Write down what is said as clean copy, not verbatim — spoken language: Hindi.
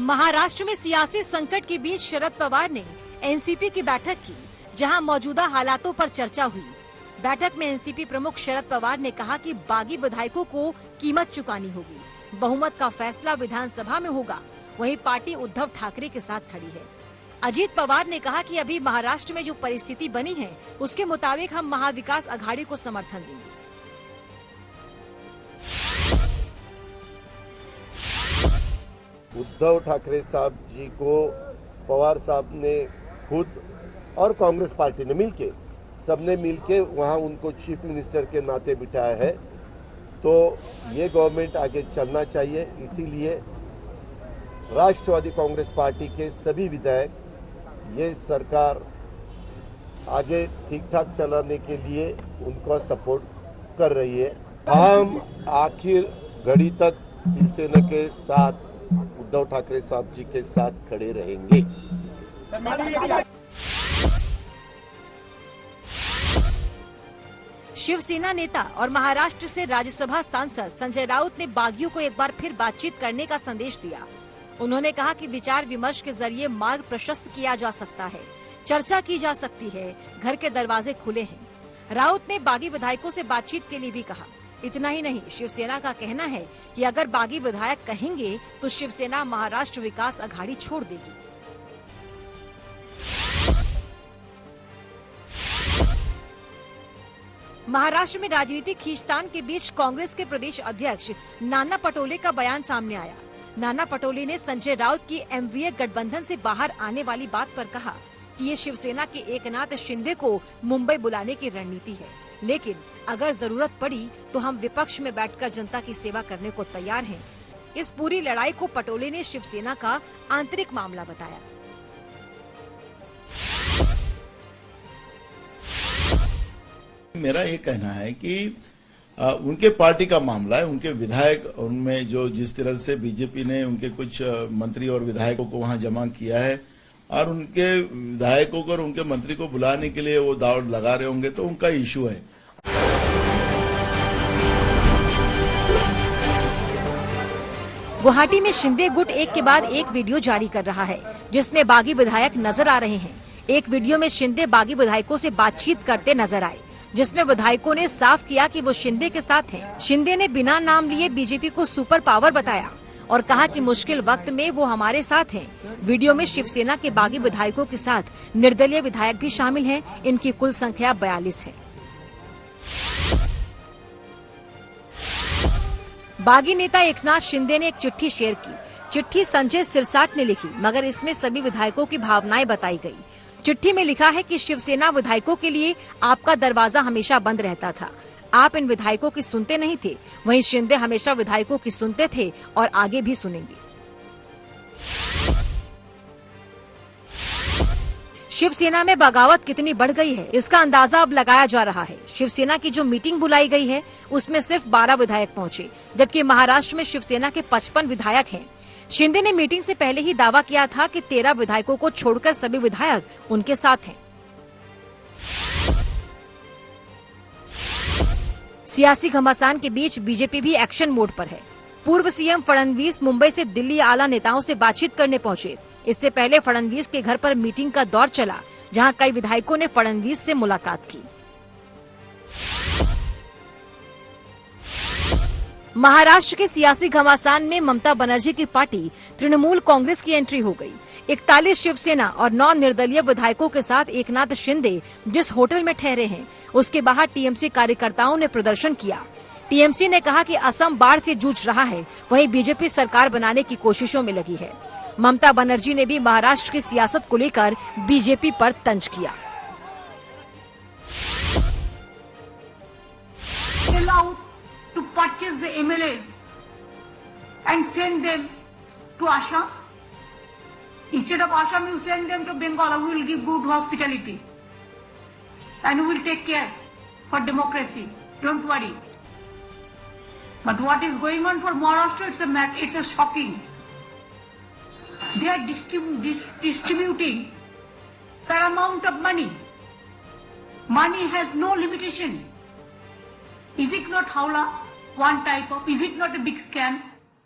महाराष्ट्र में सियासी संकट के बीच शरद पवार ने एनसीपी की बैठक की, जहां मौजूदा हालातों पर चर्चा हुई। बैठक में एनसीपी प्रमुख शरद पवार ने कहा कि बागी विधायकों को कीमत चुकानी होगी। बहुमत का फैसला विधानसभा में होगा। वहीं पार्टी उद्धव ठाकरे के साथ खड़ी है। अजीत पवार ने कहा कि अभी महाराष्ट्र में जो परिस्थिति बनी है, उसके मुताबिक हम महाविकास अघाड़ी को समर्थन देंगे। उद्धव ठाकरे साहब जी को पवार साहब ने खुद और कांग्रेस पार्टी ने मिलके, सबने मिलके वहां उनको चीफ मिनिस्टर के नाते बिठाया है। तो ये गवर्नमेंट आगे चलना चाहिए। इसीलिए राष्ट्रवादी कांग्रेस पार्टी के सभी विधायक ये सरकार आगे ठीक ठाक चलाने के लिए उनको सपोर्ट कर रही है। हम आखिर घड़ी तक शिवसेना के साथ, उद्धव ठाकरे साहब जी के साथ खड़े रहेंगे। शिवसेना नेता और महाराष्ट्र से राज्यसभा सांसद संजय राउत ने बागियों को एक बार फिर बातचीत करने का संदेश दिया। उन्होंने कहा कि विचार विमर्श के जरिए मार्ग प्रशस्त किया जा सकता है, चर्चा की जा सकती है, घर के दरवाजे खुले हैं। राउत ने बागी विधायकों से बातचीत के लिए भी कहा। इतना ही नहीं, शिवसेना का कहना है कि अगर बागी विधायक कहेंगे तो शिवसेना महाराष्ट्र विकास अघाड़ी छोड़ देगी। महाराष्ट्र में राजनीतिक खींचतान के बीच कांग्रेस के प्रदेश अध्यक्ष नाना पटोले का बयान सामने आया। नाना पटोले ने संजय राउत की एमवीए गठबंधन से बाहर आने वाली बात पर कहा कि ये शिवसेना के एकनाथ शिंदे को मुंबई बुलाने की रणनीति है, लेकिन अगर जरूरत पड़ी तो हम विपक्ष में बैठकर जनता की सेवा करने को तैयार हैं। इस पूरी लड़ाई को पटोले ने शिवसेना का आंतरिक मामला बताया। मेरा ये कहना है कि उनके पार्टी का मामला है, उनके विधायक, उनमें जो जिस तरह से बीजेपी ने उनके कुछ मंत्री और विधायकों को वहां जमा किया है और उनके विधायकों को और उनके मंत्री को बुलाने के लिए वो दाव लगा रहे होंगे, तो उनका इश्यू है। गुवाहाटी में शिंदे गुट एक के बाद एक वीडियो जारी कर रहा है, जिसमें बागी विधायक नजर आ रहे हैं। एक वीडियो में शिंदे बागी विधायकों से बातचीत करते नजर आए, जिसमें विधायकों ने साफ किया कि वो शिंदे के साथ हैं। शिंदे ने बिना नाम लिए बीजेपी को सुपर पावर बताया और कहा कि मुश्किल वक्त में वो हमारे साथ हैं। वीडियो में शिवसेना के बागी विधायकों के साथ निर्दलीय विधायक भी शामिल हैं। इनकी कुल संख्या 42 है। बागी नेता एकनाथ शिंदे ने एक चिट्ठी शेयर की। चिट्ठी संजय सिरसाट ने लिखी, मगर इसमें सभी विधायकों की भावनाएं बताई गई। चिट्ठी में लिखा है कि शिवसेना विधायकों के लिए आपका दरवाजा हमेशा बंद रहता था। आप इन विधायकों की सुनते नहीं थे, वहीं शिंदे हमेशा विधायकों की सुनते थे और आगे भी सुनेंगे। शिवसेना में बगावत कितनी बढ़ गई है, इसका अंदाजा अब लगाया जा रहा है। शिवसेना की जो मीटिंग बुलाई गई है, उसमें सिर्फ 12 विधायक पहुंचे, जबकि महाराष्ट्र में शिवसेना के 55 विधायक हैं। शिंदे ने मीटिंग से पहले ही दावा किया था कि 13 विधायकों को छोड़कर सभी विधायक उनके साथ हैं। सियासी घमासान के बीच बीजेपी भी एक्शन मोड पर है। पूर्व सीएम फडणवीस मुंबई से दिल्ली आला नेताओं से बातचीत करने पहुंचे। इससे पहले फडणवीस के घर पर मीटिंग का दौर चला, जहां कई विधायकों ने फडणवीस से मुलाकात की। महाराष्ट्र के सियासी घमासान में ममता बनर्जी की पार्टी तृणमूल कांग्रेस की एंट्री हो गई। 41 शिवसेना और 9 निर्दलीय विधायकों के साथ एकनाथ शिंदे जिस होटल में ठहरे हैं, उसके बाहर टीएमसी कार्यकर्ताओं ने प्रदर्शन किया। टीएमसी ने कहा कि असम बाढ़ से जूझ रहा है, वहीं बीजेपी सरकार बनाने की कोशिशों में लगी है। ममता बनर्जी ने भी महाराष्ट्र की सियासत को लेकर बीजेपी पर तंज किया। To purchase the MLAs and send them to Assam. Instead of Assam, you send them to Bengal. We will give good hospitality and we will take care for democracy. Don't worry. But what is going on for Maharashtra? It's a shocking. They are distributing paramount of money. Money has no limitation. Is it not Howla? One type of, is it not a big scam?